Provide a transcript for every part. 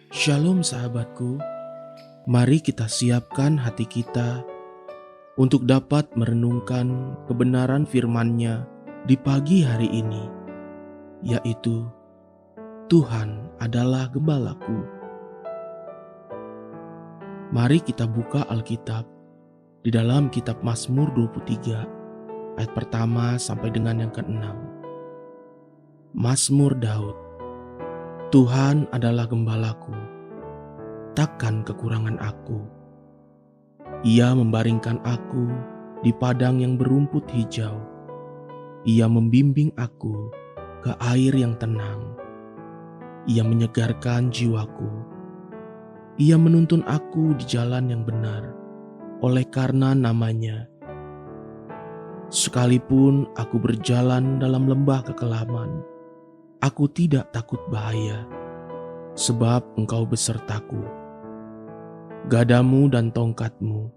Shalom sahabatku, mari kita siapkan hati kita untuk dapat merenungkan kebenaran firman-Nya di pagi hari ini, yaitu Tuhan adalah gembalaku. Mari kita buka Alkitab di dalam kitab Mazmur 23 ayat pertama sampai dengan yang ke-6. Mazmur Daud. Tuhan adalah gembalaku, takkan kekurangan aku. Ia membaringkan aku di padang yang berumput hijau. Ia membimbing aku ke air yang tenang. Ia menyegarkan jiwaku. Ia menuntun aku di jalan yang benar, oleh karena namanya. Sekalipun aku berjalan dalam lembah kekelaman, aku tidak takut bahaya, sebab Engkau besertaku. Gadamu dan tongkatmu,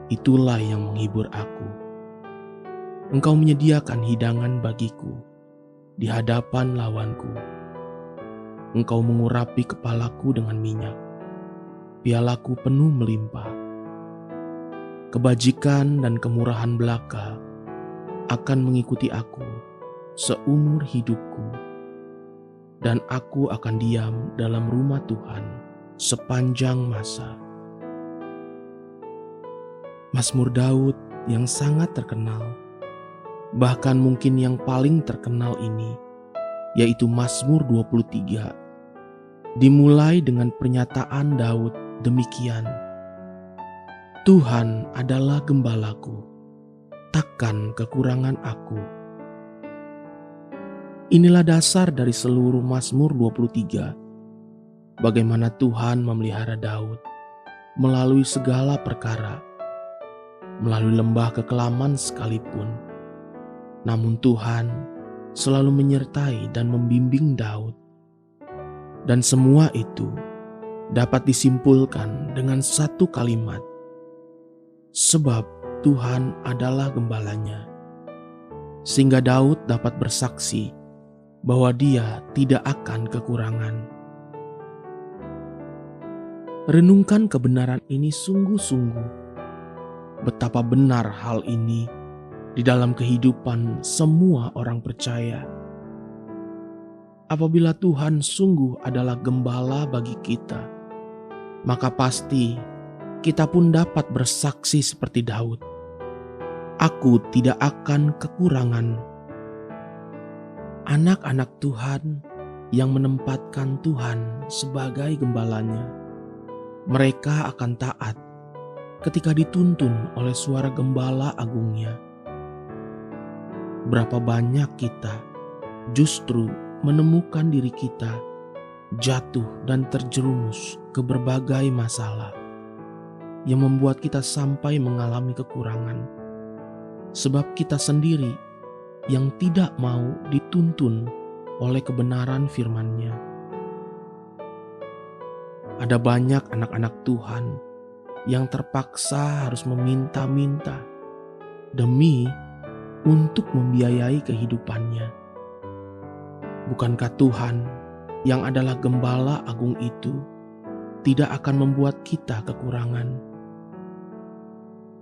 itulah yang menghibur aku. Engkau menyediakan hidangan bagiku di hadapan lawanku. Engkau mengurapi kepalaku dengan minyak, pialaku penuh melimpah. Kebajikan dan kemurahan belaka akan mengikuti aku seumur hidupku, dan aku akan diam dalam rumah Tuhan sepanjang masa. Mazmur Daud yang sangat terkenal, bahkan mungkin yang paling terkenal ini, yaitu Mazmur 23, dimulai dengan pernyataan Daud demikian, Tuhan adalah gembalaku, takkan kekurangan aku. Inilah dasar dari seluruh Mazmur 23, bagaimana Tuhan memelihara Daud melalui segala perkara, melalui lembah kekelaman sekalipun. Namun Tuhan selalu menyertai dan membimbing Daud. Dan semua itu dapat disimpulkan dengan satu kalimat, sebab Tuhan adalah gembalanya. Sehingga Daud dapat bersaksi bahwa dia tidak akan kekurangan. Renungkan kebenaran ini sungguh-sungguh. Betapa benar hal ini di dalam kehidupan semua orang percaya. Apabila Tuhan sungguh adalah gembala bagi kita, maka pasti kita pun dapat bersaksi seperti Daud. Aku tidak akan kekurangan. Anak-anak Tuhan yang menempatkan Tuhan sebagai gembalanya, mereka akan taat ketika dituntun oleh suara gembala agungnya. Berapa banyak kita justru menemukan diri kita jatuh dan terjerumus ke berbagai masalah yang membuat kita sampai mengalami kekurangan, sebab kita sendiri yang tidak mau dituntun oleh kebenaran firman-Nya. Ada banyak anak-anak Tuhan yang terpaksa harus meminta-minta demi untuk membiayai kehidupannya. Bukankah Tuhan yang adalah gembala agung itu tidak akan membuat kita kekurangan?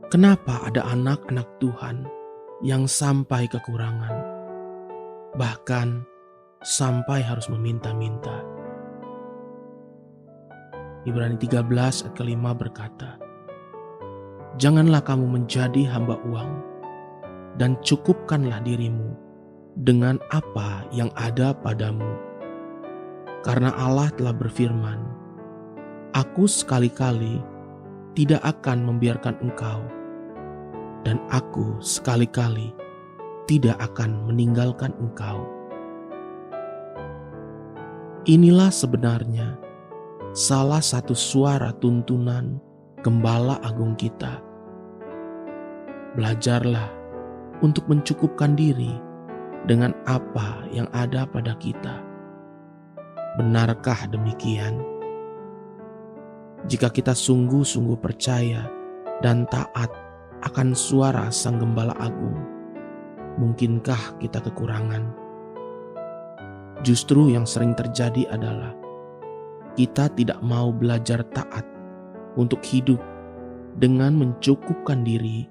Kenapa ada anak-anak Tuhan yang sampai kekurangan, bahkan sampai harus meminta-minta? Ibrani 13 ayat ke-5 berkata, janganlah kamu menjadi hamba uang, dan cukupkanlah dirimu dengan apa yang ada padamu. Karena Allah telah berfirman, aku sekali-kali tidak akan membiarkan engkau, dan aku sekali-kali tidak akan meninggalkan engkau. Inilah sebenarnya salah satu suara tuntunan gembala agung kita. Belajarlah untuk mencukupkan diri dengan apa yang ada pada kita. Benarkah demikian? Jika kita sungguh-sungguh percaya dan taat akan suara Sang Gembala Agung, mungkinkah kita kekurangan? Justru yang sering terjadi adalah kita tidak mau belajar taat untuk hidup dengan mencukupkan diri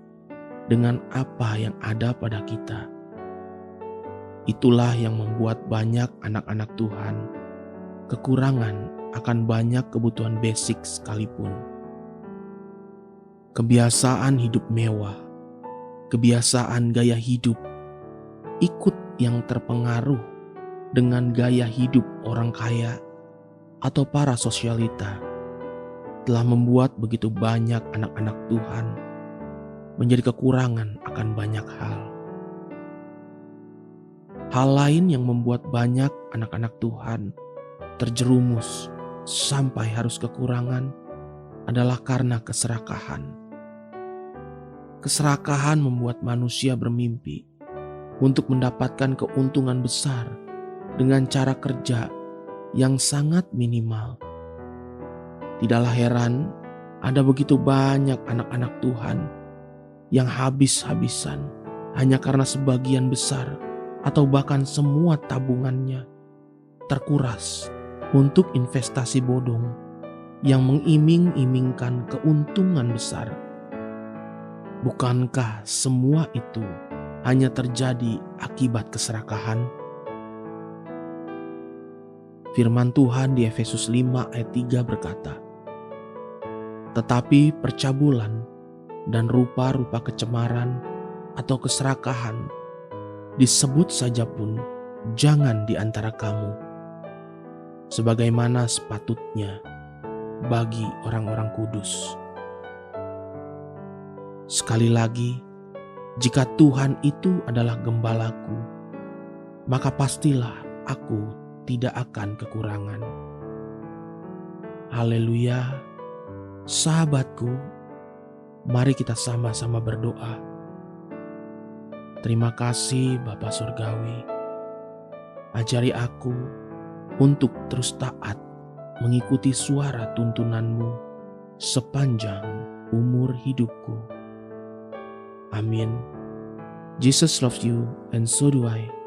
dengan apa yang ada pada kita. Itulah yang membuat banyak anak-anak Tuhan kekurangan akan banyak kebutuhan basic sekalipun. Kebiasaan hidup mewah, kebiasaan gaya hidup, ikut yang terpengaruh dengan gaya hidup orang kaya atau para sosialita telah membuat begitu banyak anak-anak Tuhan menjadi kekurangan akan banyak hal. Hal lain yang membuat banyak anak-anak Tuhan terjerumus sampai harus kekurangan adalah karena keserakahan. Keserakahan membuat manusia bermimpi untuk mendapatkan keuntungan besar dengan cara kerja yang sangat minimal. Tidaklah heran ada begitu banyak anak-anak Tuhan yang habis-habisan hanya karena sebagian besar atau bahkan semua tabungannya terkuras untuk investasi bodong yang mengiming-imingkan keuntungan besar. Bukankah semua itu hanya terjadi akibat keserakahan? Firman Tuhan di Efesus 5 ayat 3 berkata, "Tetapi percabulan dan rupa-rupa kecemaran atau keserakahan disebut saja pun jangan di antara kamu, sebagaimana sepatutnya bagi orang-orang kudus." Sekali lagi, jika Tuhan itu adalah gembalaku, maka pastilah aku tidak akan kekurangan. Haleluya, sahabatku, mari kita sama-sama berdoa. Terima kasih Bapa Surgawi, ajari aku untuk terus taat mengikuti suara tuntunan-Mu sepanjang umur hidupku. Amin. Jesus loves you and so do I.